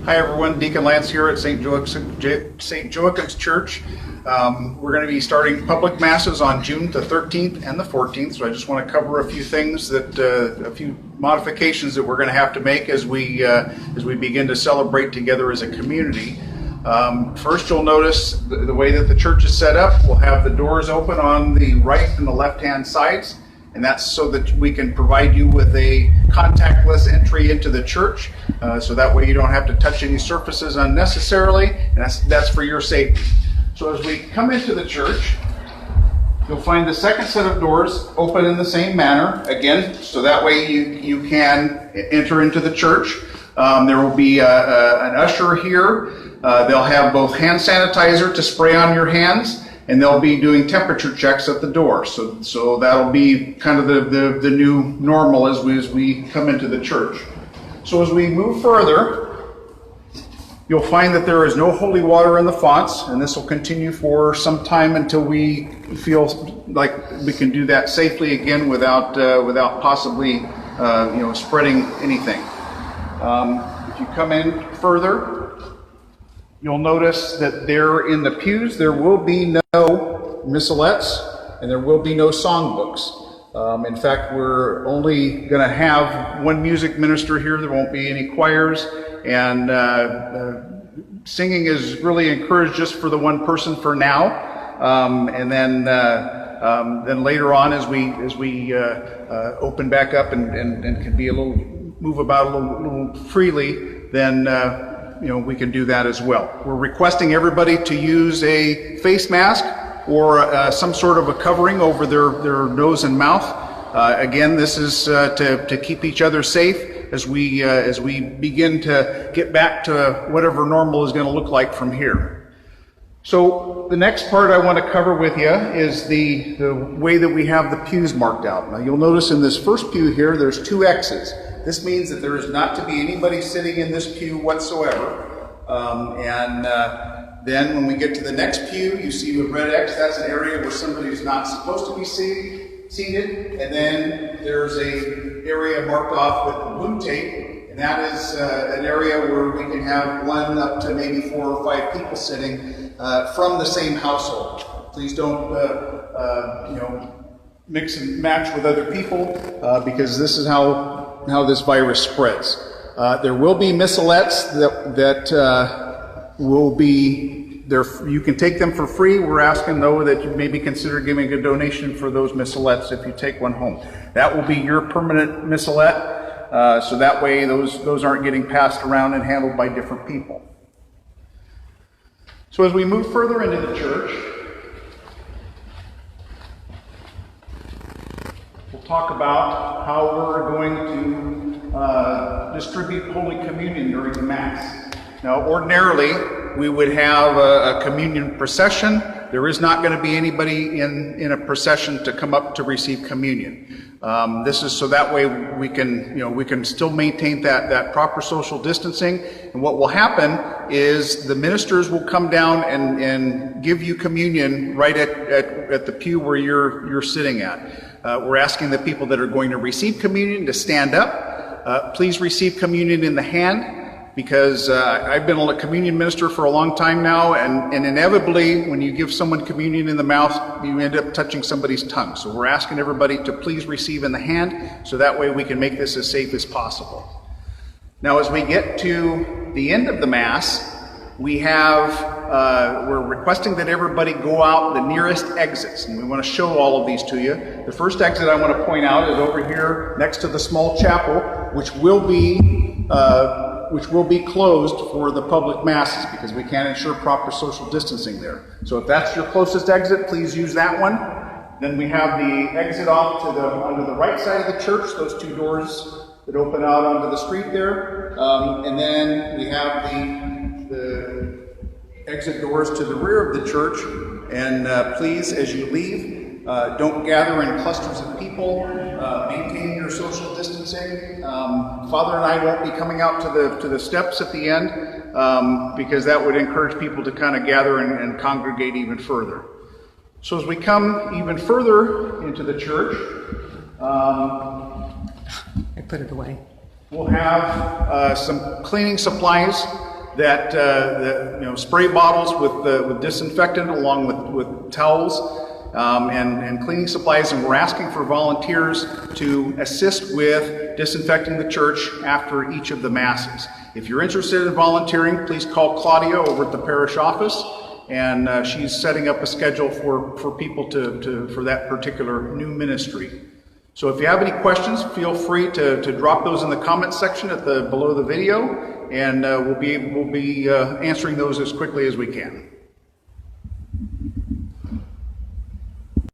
Hi everyone, Deacon Lance here at St. Joachim's Church. We're going to be starting public masses on June the 13th and the 14th, so I just want to cover a few things a few modifications that we're going to have to make as we begin to celebrate together as a community. First, you'll notice the way that the church is set up. We'll have the doors open on the right and the left-hand sides, and that's so that we can provide you with a contactless entry into the church, so that way you don't have to touch any surfaces unnecessarily, and that's for your safety. So as we come into the church, you'll find the second set of doors open in the same manner, again, so that way you can enter into the church. There will be an usher here. They'll have both hand sanitizer to spray on your hands, and they'll be doing temperature checks at the door. So that'll be kind of the new normal as we come into the church. So as we move further, you'll find that there is no holy water in the fonts, and this will continue for some time until we feel like we can do that safely again without possibly spreading anything. If you come in further, you'll notice that there in the pews there will be no missalettes and there will be no songbooks. In fact, we're only going to have one music minister here. There won't be any choirs, and singing is really encouraged just for the one person for now. And then later on, as we open back up and can move about a little freely, then we can do that as well. We're requesting everybody to use a face mask or some sort of a covering over their nose and mouth. Again, this is to keep each other safe as we begin to get back to whatever normal is going to look like from here. So the next part I want to cover with you is the way that we have the pews marked out. Now you'll notice in this first pew here, there's 2 X's. This means that there is not to be anybody sitting in this pew whatsoever. Then when we get to the next pew, you see the red X, that's an area where somebody is not supposed to be seated. And then there's an area marked off with blue tape, and that is an area where we can have 1 up to maybe 4 or 5 people sitting from the same household. Please don't mix and match with other people, because this is how this virus spreads. There will be missalettes that will be there. You can take them for free. We're asking, though, that you maybe consider giving a donation for those missalettes if you take one home. That will be your permanent missalette, so that way those aren't getting passed around and handled by different people. So as we move further into the church, we'll talk about how we're going to distribute Holy Communion during the Mass. Now, ordinarily, we would have a communion procession. There is not going to be anybody in a procession to come up to receive communion. This is so that way we can still maintain that proper social distancing. And what will happen is the ministers will come down and give you communion right at the pew where you're sitting at. We're asking the people that are going to receive communion to stand up. Please receive communion in the hand, because I've been a communion minister for a long time now, and inevitably when you give someone communion in the mouth, you end up touching somebody's tongue. So we're asking everybody to please receive in the hand, so that way we can make this as safe as possible. Now as we get to the end of the Mass, we're requesting that everybody go out the nearest exits, and we want to show all of these to you. The first exit I want to point out is over here next to the small chapel, which will be closed for the public masses because we can't ensure proper social distancing there. So if that's your closest exit, please use that one. Then we have the exit off onto the right side of the church, those 2 doors that open out onto the street there. And then we have the exit doors to the rear of the church. And please, as you leave, don't gather in clusters of people. Maintain your social distancing. Father and I won't be coming out to the steps at the end because that would encourage people to kind of gather and congregate even further. So as we come even further into the church, I put it away. We'll have some cleaning supplies that spray bottles with disinfectant along with towels and cleaning supplies, and we're asking for volunteers to assist with disinfecting the church after each of the masses. If you're interested in volunteering, please call Claudia over at the parish office, and she's setting up a schedule for people for that particular new ministry. So if you have any questions, feel free to drop those in the comment section below the video, and we'll be answering those as quickly as we can.